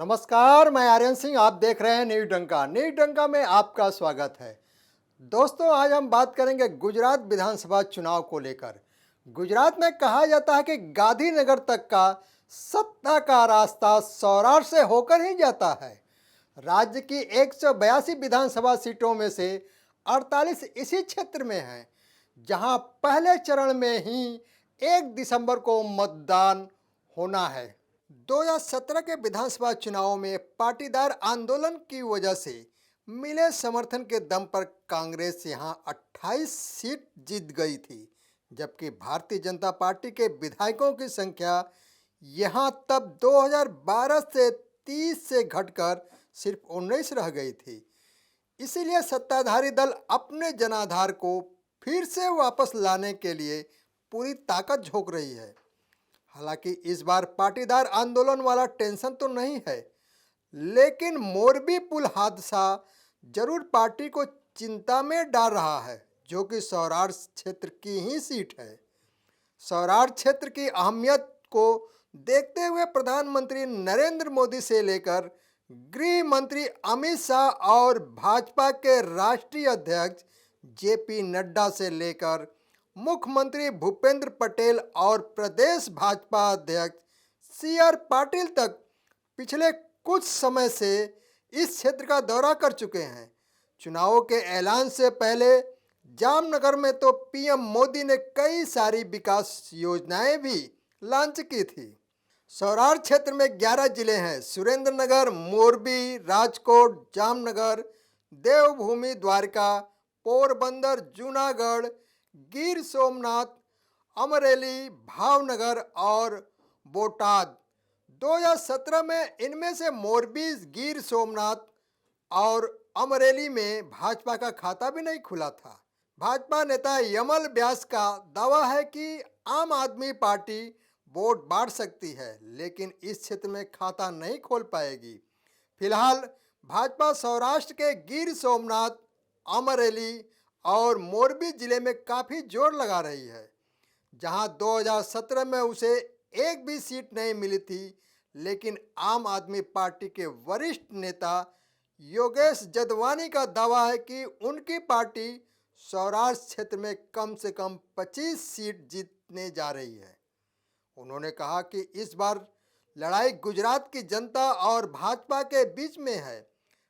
नमस्कार, मैं आर्यन सिंह। आप देख रहे हैं न्यूज डंका। न्यूज डंका में आपका स्वागत है। दोस्तों, आज हम बात करेंगे गुजरात विधानसभा चुनाव को लेकर। गुजरात में कहा जाता है कि गांधीनगर तक का सत्ता का रास्ता सौराष्ट्र से होकर ही जाता है। राज्य की 182 विधानसभा सीटों में से 48 इसी क्षेत्र में हैं, जहां पहले चरण में ही 1 दिसंबर को मतदान होना है। 2017 के विधानसभा चुनाव में पाटीदार आंदोलन की वजह से मिले समर्थन के दम पर कांग्रेस यहां 28 सीट जीत गई थी, जबकि भारतीय जनता पार्टी के विधायकों की संख्या यहां तब 2012 से 30 से घटकर सिर्फ 19 रह गई थी। इसीलिए सत्ताधारी दल अपने जनाधार को फिर से वापस लाने के लिए पूरी ताकत झोंक रही है। हालांकि इस बार पाटीदार आंदोलन वाला टेंशन तो नहीं है, लेकिन मोरबी पुल हादसा जरूर पार्टी को चिंता में डाल रहा है, जो कि सौराष्ट्र क्षेत्र की ही सीट है। सौराष्ट्र क्षेत्र की अहमियत को देखते हुए प्रधानमंत्री नरेंद्र मोदी से लेकर गृह मंत्री अमित शाह और भाजपा के राष्ट्रीय अध्यक्ष जेपी नड्डा से लेकर मुख्यमंत्री भूपेंद्र पटेल और प्रदेश भाजपा अध्यक्ष सी.आर. पाटिल तक पिछले कुछ समय से इस क्षेत्र का दौरा कर चुके हैं। चुनावों के ऐलान से पहले जामनगर में तो पीएम मोदी ने कई सारी विकास योजनाएं भी लॉन्च की थी। सौराष्ट्र क्षेत्र में 11 जिले हैं: सुरेंद्रनगर, मोरबी, राजकोट, जामनगर, देवभूमि, द्वारका, पोरबंदर, जूनागढ़, गिर सोमनाथ, अमरेली, भावनगर और बोटाद। 2017 में इनमें से मोरबी, गिर सोमनाथ और अमरेली में भाजपा का खाता भी नहीं खुला था। भाजपा नेता यमल व्यास का दावा है कि आम आदमी पार्टी वोट बांट सकती है, लेकिन इस क्षेत्र में खाता नहीं खोल पाएगी। फिलहाल भाजपा सौराष्ट्र के गिर सोमनाथ, अमरेली और मोरबी जिले में काफ़ी जोर लगा रही है। जहां 2017 में उसे एक भी सीट नहीं मिली थी, लेकिन आम आदमी पार्टी के वरिष्ठ नेता योगेश जदवानी का दावा है कि उनकी पार्टी सौराष्ट्र क्षेत्र में कम से कम 25 सीट जीतने जा रही है। उन्होंने कहा कि इस बार लड़ाई गुजरात की जनता और भाजपा के बीच में है।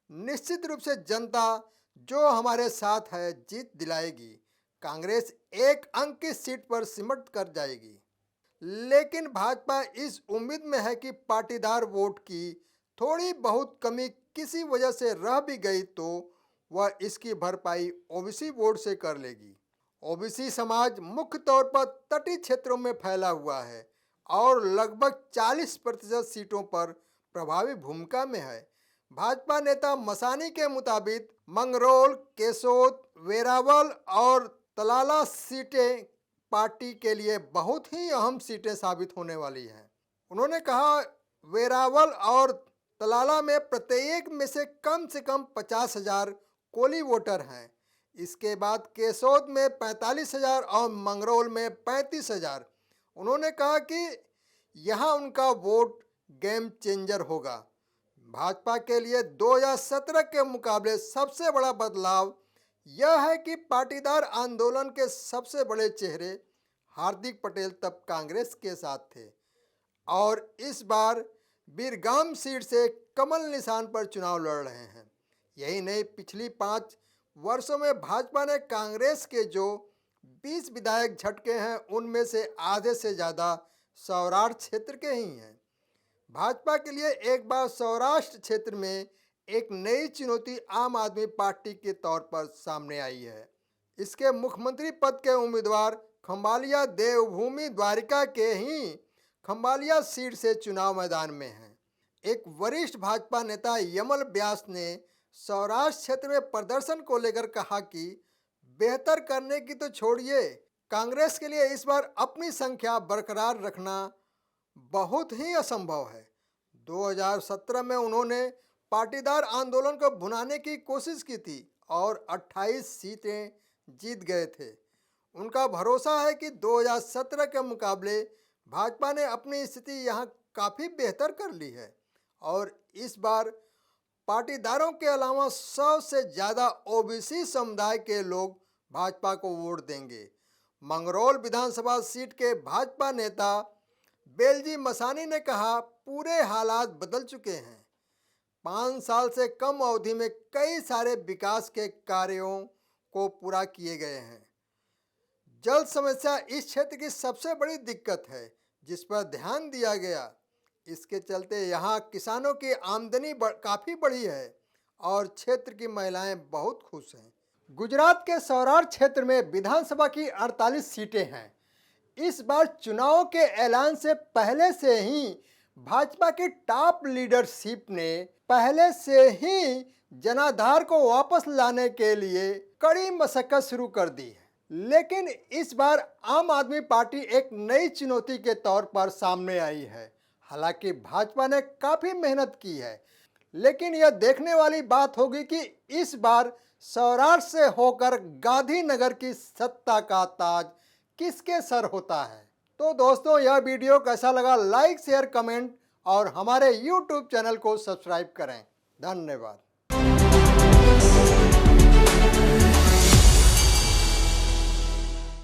निश्चित रूप से जनता जो हमारे साथ है जीत दिलाएगी। कांग्रेस एक अंक की सीट पर सिमट कर जाएगी, लेकिन भाजपा इस उम्मीद में है कि पाटीदार वोट की थोड़ी बहुत कमी किसी वजह से रह भी गई तो वह इसकी भरपाई ओबीसी वोट से कर लेगी। ओबीसी समाज मुख्य तौर पर तटीय क्षेत्रों में फैला हुआ है और लगभग 40% सीटों पर प्रभावी भूमिका में है। भाजपा नेता मसानी के मुताबिक मंगरोल, केसोद, वेरावल और तलाला सीटें पार्टी के लिए बहुत ही अहम सीटें साबित होने वाली हैं। उन्होंने कहा, वेरावल और तलाला में प्रत्येक में से कम 50,000 कोली वोटर हैं। इसके बाद केसोद में 45,000 और मंगरोल में 35,000। उन्होंने कहा कि यहाँ उनका वोट गेम चेंजर होगा। भाजपा के लिए 2017 के मुकाबले सबसे बड़ा बदलाव यह है कि पाटीदार आंदोलन के सबसे बड़े चेहरे हार्दिक पटेल तब कांग्रेस के साथ थे और इस बार बीरगाम सीट से कमल निशान पर चुनाव लड़ रहे हैं। यही नहीं, पिछली 5 वर्षों में भाजपा ने कांग्रेस के जो 20 विधायक झटके हैं, उनमें से आधे से ज़्यादा सौराष्ट्र क्षेत्र के ही हैं। भाजपा के लिए एक बार सौराष्ट्र क्षेत्र में एक नई चुनौती आम आदमी पार्टी के तौर पर सामने आई है। इसके मुख्यमंत्री पद के उम्मीदवार खंबालिया देवभूमि द्वारिका के ही खंबालिया सीट से चुनाव मैदान में हैं। एक वरिष्ठ भाजपा नेता यमल व्यास ने सौराष्ट्र क्षेत्र में प्रदर्शन को लेकर कहा कि बेहतर करने की तो छोड़िए, कांग्रेस के लिए इस बार अपनी संख्या बरकरार रखना बहुत ही असंभव है। 2017 में उन्होंने पाटीदार आंदोलन को भुनाने की कोशिश की थी और 28 सीटें जीत गए थे। उनका भरोसा है कि 2017 के मुकाबले भाजपा ने अपनी स्थिति यहाँ काफ़ी बेहतर कर ली है और इस बार पाटीदारों के अलावा 100 से ज़्यादा ओबीसी समुदाय के लोग भाजपा को वोट देंगे। मंगरौल विधानसभा सीट के भाजपा नेता बेलजी मसानी ने कहा, पूरे हालात बदल चुके हैं। 5 साल से कम अवधि में कई सारे विकास के कार्यों को पूरा किए गए हैं। जल समस्या इस क्षेत्र की सबसे बड़ी दिक्कत है, जिस पर ध्यान दिया गया। इसके चलते यहाँ किसानों की आमदनी काफ़ी बढ़ी है और क्षेत्र की महिलाएं बहुत खुश हैं। गुजरात के सौराष्ट्र क्षेत्र में विधानसभा की 48 सीटें हैं। इस बार चुनाव के ऐलान से पहले से ही भाजपा की टॉप लीडरशिप ने पहले से ही जनाधार को वापस लाने के लिए कड़ी मशक्कत शुरू कर दी है। लेकिन इस बार आम आदमी पार्टी एक नई चुनौती के तौर पर सामने आई है। हालांकि भाजपा ने काफ़ी मेहनत की है, लेकिन यह देखने वाली बात होगी कि इस बार सौराष्ट्र से होकर गांधीनगर की सत्ता का ताज किसके सर होता है। तो दोस्तों, यह वीडियो कैसा लगा, लाइक शेयर कमेंट और हमारे YouTube चैनल को सब्सक्राइब करें। धन्यवाद।